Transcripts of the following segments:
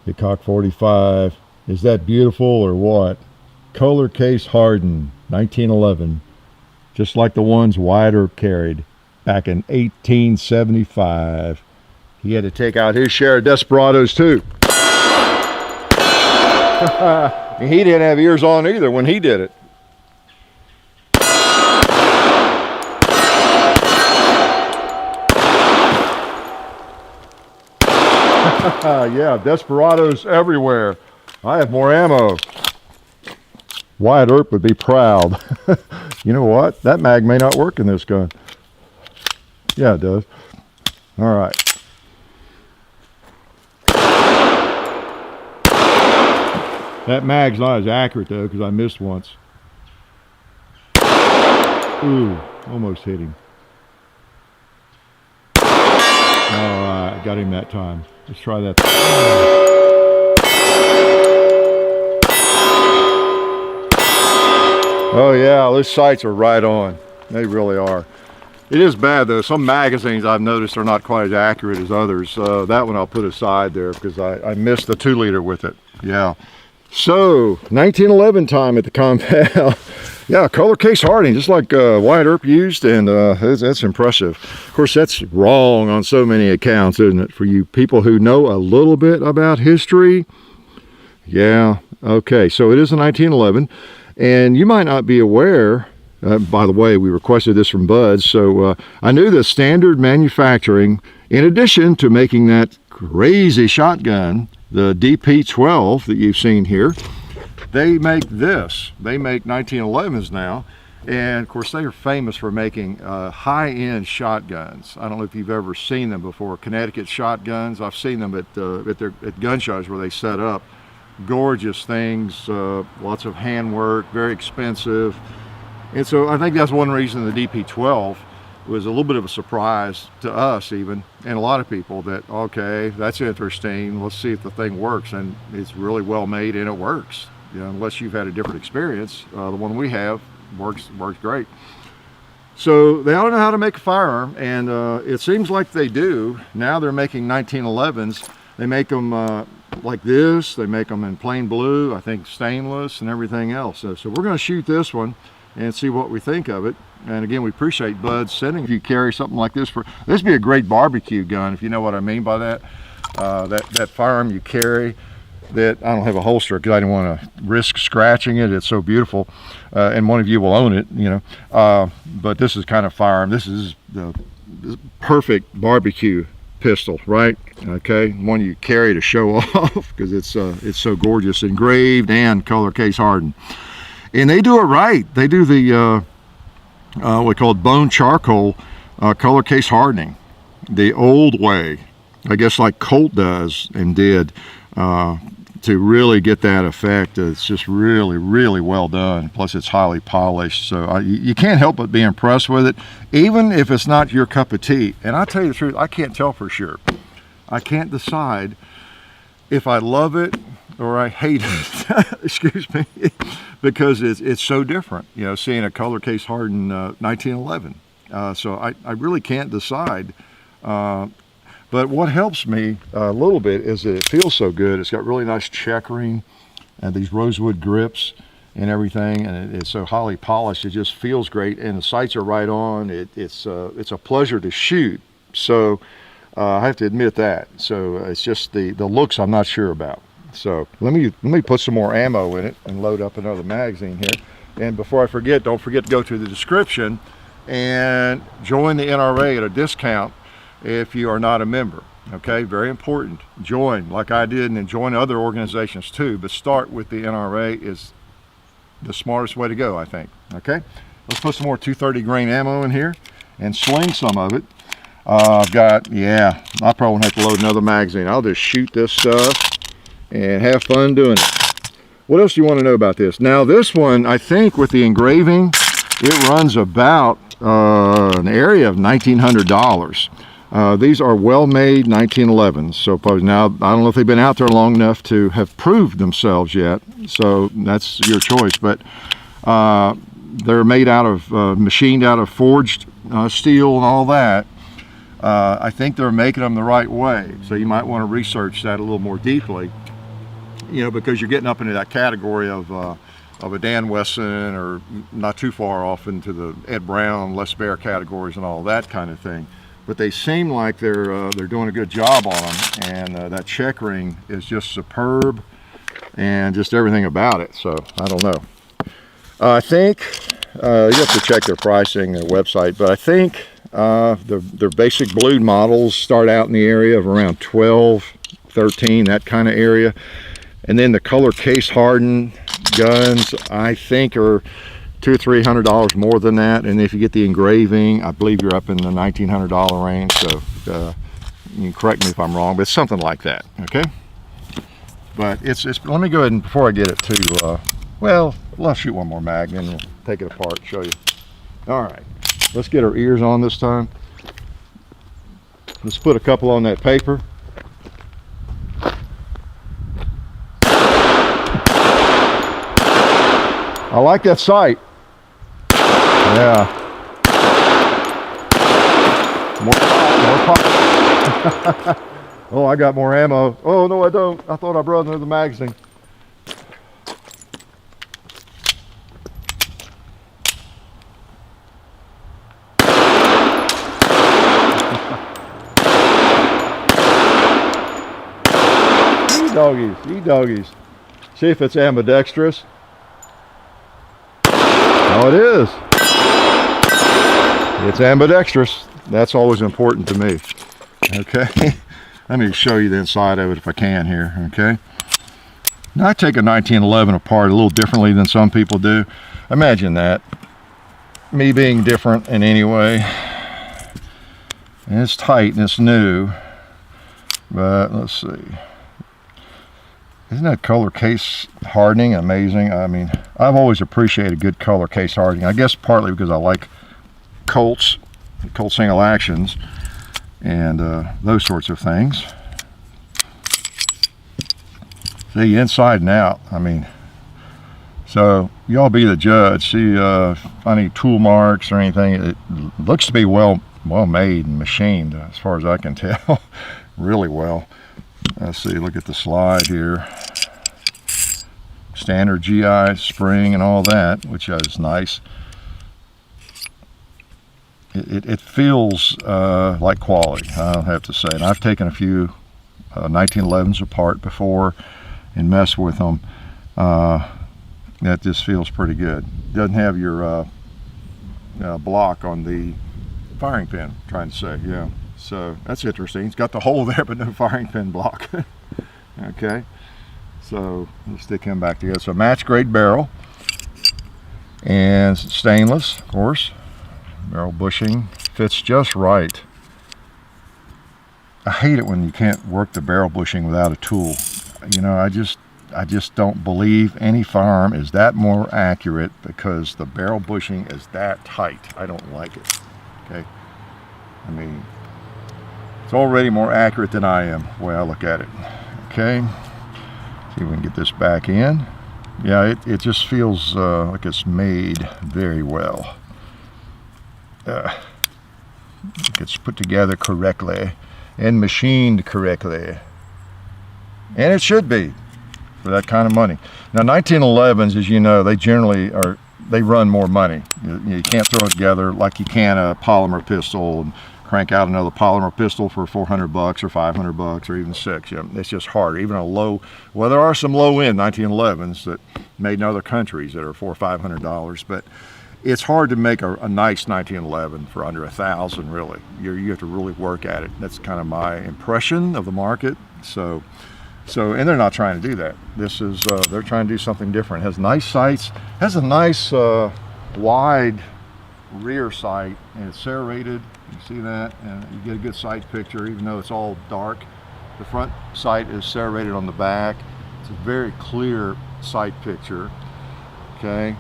Hickok 45. Is that beautiful or what? Color case hardened, 1911. Just like the ones Wyatt Earp carried back in 1875. He had to take out his share of desperados too. He didn't have ears on either when he did it. Yeah, desperados everywhere. I have more ammo. Wyatt Earp would be proud. You know what? That mag may not work in this gun. Yeah, it does. All right. That mag's not as accurate though, because I missed once. Ooh, almost hit him. All right, got him that time. Let's try that. Oh yeah, those sights are right on. They really are. It is bad though. Some magazines I've noticed are not quite as accurate as others. That one I'll put aside there because I missed the 2-liter with it. Yeah. So 1911 time at the compound. Yeah, color case hardening, just like Wyatt Earp used, and that's impressive. Of course, that's wrong on so many accounts, isn't it? For you people who know a little bit about history. Yeah, okay, so it is a 1911, and you might not be aware, by the way, we requested this from Bud, so I knew that Standard Manufacturing, in addition to making that crazy shotgun, the DP-12 that you've seen here, they make this. They make 1911s now, and of course they are famous for making high-end shotguns. I don't know if you've ever seen them before. Connecticut shotguns. I've seen them at gun shows where they set up. Gorgeous things, lots of handwork, very expensive. And so I think that's one reason the DP-12 was a little bit of a surprise to us even, and a lot of people, that okay, that's interesting, let's see if the thing works. And it's really well made and it works. You know, unless you've had a different experience, the one we have works great. So they don't know how to make a firearm, and it seems like they do. Now they're making 1911s. They make them like this. They make them in plain blue, I think stainless and everything else. So we're going to shoot this one and see what we think of it. And again, we appreciate Bud sending. If you carry something like this, this would be a great barbecue gun, if you know what I mean by that. That firearm you carry, that I don't have a holster because I didn't want to risk scratching it. It's so beautiful, and one of you will own it, you know. But this is kind of firearm. This is the perfect barbecue pistol, right? Okay, one you carry to show off because it's so gorgeous, engraved and color case hardened. And they do it right. They do the what we call bone charcoal color case hardening, the old way, I guess, like Colt does and did. To really get that effect. It's just really, really well done. Plus it's highly polished, so you can't help but be impressed with it, even if it's not your cup of tea. And I'll tell you the truth, I can't tell for sure. I can't decide if I love it or I hate it. Excuse me, because it's so different, you know, seeing a color case hardened 1911. So I really can't decide. But what helps me a little bit is that it feels so good. It's got really nice checkering and these rosewood grips and everything, and it's so highly polished. It just feels great, and the sights are right on. It's a pleasure to shoot. So I have to admit that. So it's just the looks I'm not sure about. So let me put some more ammo in it and load up another magazine here. And before I forget, don't forget to go to the description and join the NRA at a discount if you are not a member. Okay, very important. Join like I did, and join other organizations too, but start with the NRA is the smartest way to go, I think. Okay, let's put some more 230 grain ammo in here and sling some of it. I've got, yeah, I probably won't have to load another magazine. I'll just shoot this stuff and have fun doing it. What else do you want to know about this? Now this one, I think with the engraving, it runs about an area of $1,900. These are well-made 1911s, so now I don't know if they've been out there long enough to have proved themselves yet, so that's your choice. But they're made out of machined out of forged steel and all that. I think they're making them the right way, so you might want to research that a little more deeply. you know, because you're getting up into that category of a Dan Wesson, or not too far off into the Ed Brown, Les Baer categories and all that kind of thing. But they seem like they're doing a good job on them, and that check ring is just superb, and just everything about it. So I don't know. I think you have to check their pricing, their website, but I think their basic blued models start out in the area of around 12, 13, that kind of area. And then the color case hardened guns, I think, are $200 or $300 more than that. And if you get the engraving, I believe you're up in the $1,900 range. So you can correct me if I'm wrong, but it's something like that. Okay. But it's let me go ahead and, before I get it to well, let's shoot one more mag, and we'll take it apart and show you. All right, let's get our ears on this time. Let's put a couple on that paper. I like that sight. Yeah. More pop. Oh, I got more ammo. Oh, no, I don't. I thought I brought another magazine. Doggies, doggies. See if it's ambidextrous. Oh, it is. It's ambidextrous. That's always important to me. Okay. Let me show you the inside of it if I can here. Okay. Now I take a 1911 apart a little differently than some people do. Imagine that. Me being different in any way. And it's tight and it's new. But let's see. Isn't that color case hardening amazing? I mean, I've always appreciated good color case hardening. I guess partly because I like Colt single actions and those sorts of things. See, inside and out, I mean, so y'all be the judge. See any tool marks or anything. It looks to be well made and machined as far as I can tell. Really well. Let's see, look at the slide here. Standard GI spring and all that, which is nice. It feels like quality, I'll have to say. And I've taken a few 1911s apart before and messed with them. That just feels pretty good. Doesn't have your block on the firing pin, I'm trying to say, yeah. So that's interesting. It's got the hole there, but no firing pin block. Okay, so let's stick him back together. So match grade barrel, and stainless, of course. Barrel bushing fits just right. I hate it when you can't work the barrel bushing without a tool. You know, I just don't believe any firearm is that more accurate because the barrel bushing is that tight. I don't like it. Okay, I mean, it's already more accurate than I am, the way I look at it. Okay, see if we can get this back in. Yeah, it just feels like it's made very well. It's put together correctly and machined correctly. And it should be for that kind of money. Now 1911s, as you know, they generally they run more money. You can't throw it together like you can a polymer pistol and crank out another polymer pistol for $400 or $500 or even $600. You know, it's just harder. Even a low, well, there are some low-end 1911s that made in other countries that are $400 or $500, but it's hard to make a nice 1911 for under $1,000. Really, you have to really work at it. That's kind of my impression of the market. So, and they're not trying to do that. This is they're trying to do something different. It has nice sights. Has a nice wide rear sight, and it's serrated. You see that, and you get a good sight picture even though it's all dark. The front sight is serrated on the back. It's a very clear sight picture. Okay,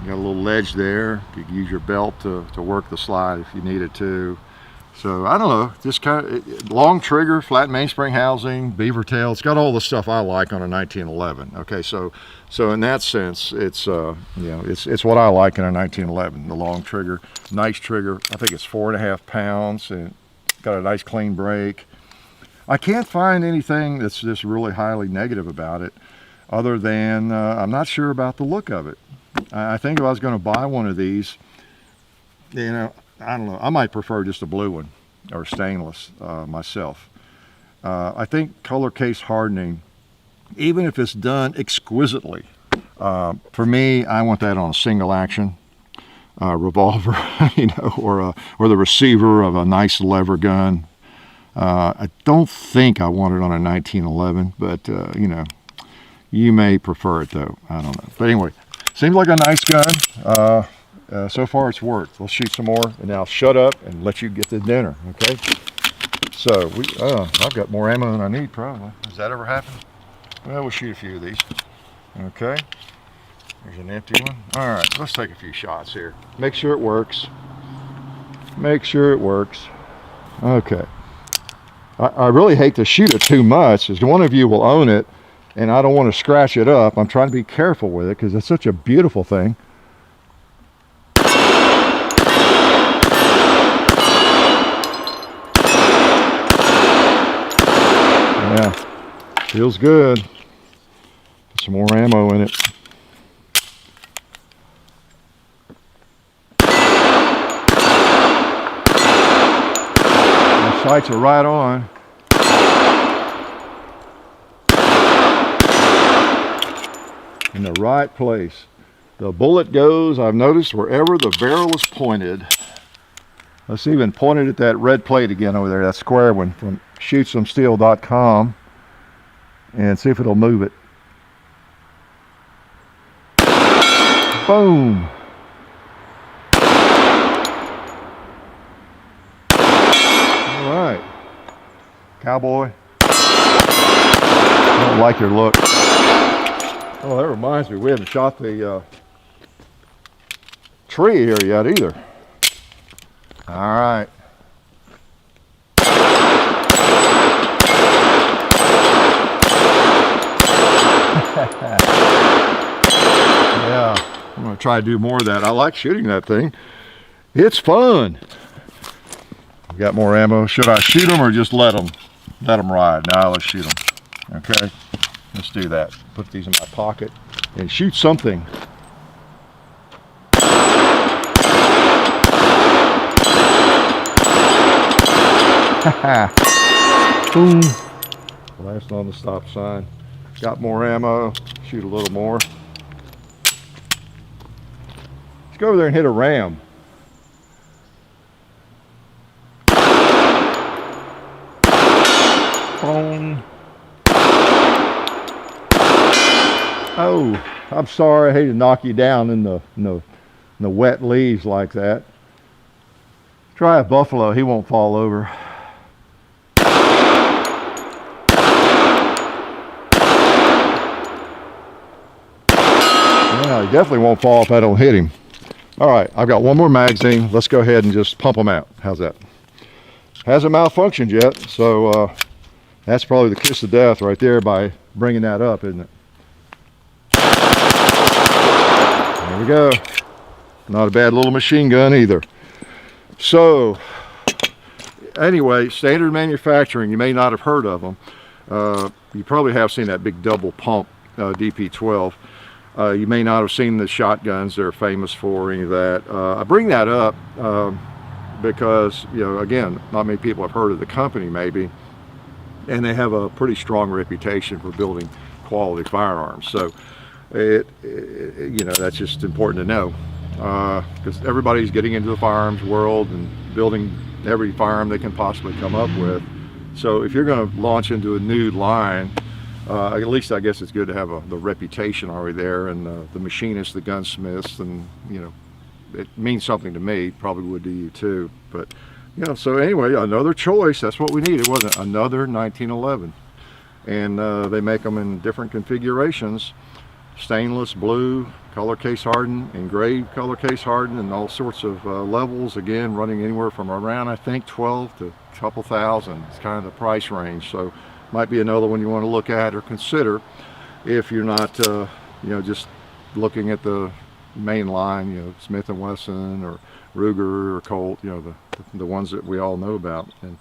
you got a little ledge there. You can use your belt to work the slide if you needed to. So I don't know, just kind of long trigger, flat mainspring housing, beaver tail. It's got all the stuff I like on a 1911. Okay, so in that sense, it's you know, it's what I like in a 1911. The long trigger, nice trigger. I think it's 4.5 pounds, and got a nice clean break. I can't find anything that's just really highly negative about it, other than I'm not sure about the look of it. I think if I was going to buy one of these, you know, I don't know, I might prefer just a blue one or stainless myself. I think color case hardening, even if it's done exquisitely, for me, I want that on a single action revolver, you know, or the receiver of a nice lever gun. I don't think I want it on a 1911, but you know, you may prefer it though. I don't know. But anyway, seems like a nice gun. So far it's worked. Let's shoot some more, and now shut up and let you get to dinner, okay? So I've got more ammo than I need probably. Does that ever happen? Well, we'll shoot a few of these. Okay. There's an empty one. All right, let's take a few shots here. Make sure it works. Make sure it works. Okay. I really hate to shoot it too much, because one of you will own it, and I don't want to scratch it up. I'm trying to be careful with it, because it's such a beautiful thing. Yeah, feels good. Put some more ammo in it. The sights are right on. In the right place. The bullet goes, I've noticed, wherever the barrel is pointed. Let's even point it at that red plate again over there, that square one from shootsamesteel.com, and see if it'll move it. Boom. All right, cowboy. I don't like your look. Oh, that reminds me, we haven't shot the tree here yet either. All right. Yeah, I'm gonna try to do more of that. I like shooting that thing. It's fun. We got more ammo. Should I shoot them or just let them ride? Now let's shoot them. Okay, let's do that. Put these in my pocket and shoot something. Boom. Last on the stop sign. Got more ammo. Shoot a little more. Let's go over there and hit a ram. Boom. Oh, I'm sorry. I hate to knock you down in the wet leaves like that. Try a buffalo. He won't fall over. Yeah, he definitely won't fall if I don't hit him. All right, I've got one more magazine. Let's go ahead and just pump them out. How's that? Hasn't malfunctioned yet, so that's probably the kiss of death right there by bringing that up, isn't it? There we go. Not a bad little machine gun either. So, anyway, standard manufacturing, you may not have heard of them. You probably have seen that big double pump DP12. You may not have seen the shotguns they're famous for, or any of that. I bring that up because, you know, again, not many people have heard of the company maybe, and they have a pretty strong reputation for building quality firearms. So, you know, that's just important to know, because everybody's getting into the firearms world and building every firearm they can possibly come up with. So if you're going to launch into a new line, at least I guess it's good to have the reputation already there, and the machinists, the gunsmiths, and, you know, it means something to me, probably would to you too. But, you know, so anyway, another choice, that's what we needed, wasn't it? Another 1911. And they make them in different configurations: stainless, blue, color case hardened, engraved color case hardened, and all sorts of levels, again running anywhere from around, I think, 12 to a couple thousand. It's kind of the price range. So might be another one you want to look at or consider if you're not you know, just looking at the main line, you know, Smith & Wesson or Ruger or Colt, you know, the ones that we all know about. And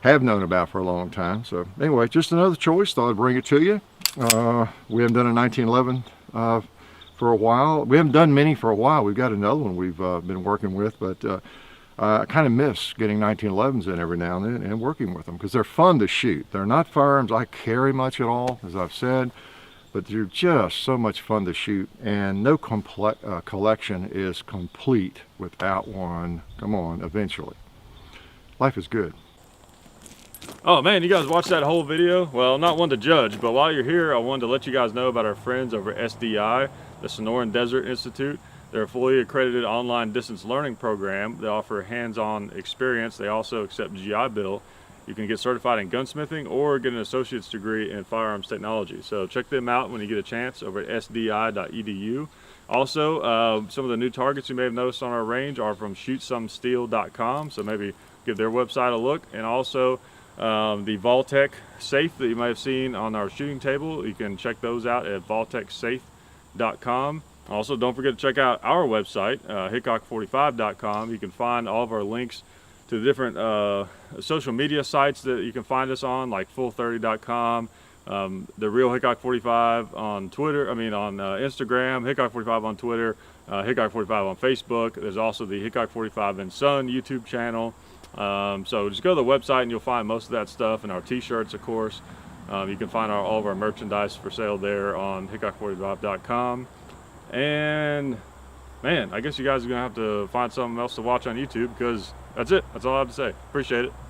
have known about for a long time. So anyway, just another choice. Thought I'd bring it to you. We haven't done a 1911 for a while. We haven't done many for a while. We've got another one we've been working with, but I kind of miss getting 1911s in every now and then and working with them because they're fun to shoot. They're not firearms I carry much at all, as I've said, but they're just so much fun to shoot, and no collection is complete without one. Come on, eventually. Life is good. Oh man, you guys watched that whole video? Well, not one to judge, but while you're here, I wanted to let you guys know about our friends over at SDI, the Sonoran Desert Institute. They're a fully accredited online distance learning program. They offer hands-on experience. They also accept GI Bill. You can get certified in gunsmithing or get an associate's degree in firearms technology. So check them out when you get a chance over at sdi.edu. Also, some of the new targets you may have noticed on our range are from shootsomesteel.com, so maybe give their website a look. And also the Vaultec safe that you might have seen on our shooting table, you can check those out at vaultecsafe.com. Also, don't forget to check out our website, hickok45.com. You can find all of our links to the different social media sites that you can find us on, like full30.com, the real Hickok 45 on Twitter, on Instagram, Hickok 45 on Twitter, Hickok 45 on Facebook. There's also the Hickok 45 and Son YouTube channel. So just go to the website and you'll find most of that stuff, and our t-shirts, of course. You can find all of our merchandise for sale there on hickok45.com. And man, I guess you guys are gonna have to find something else to watch on YouTube, because that's it. That's all I have to say. Appreciate it.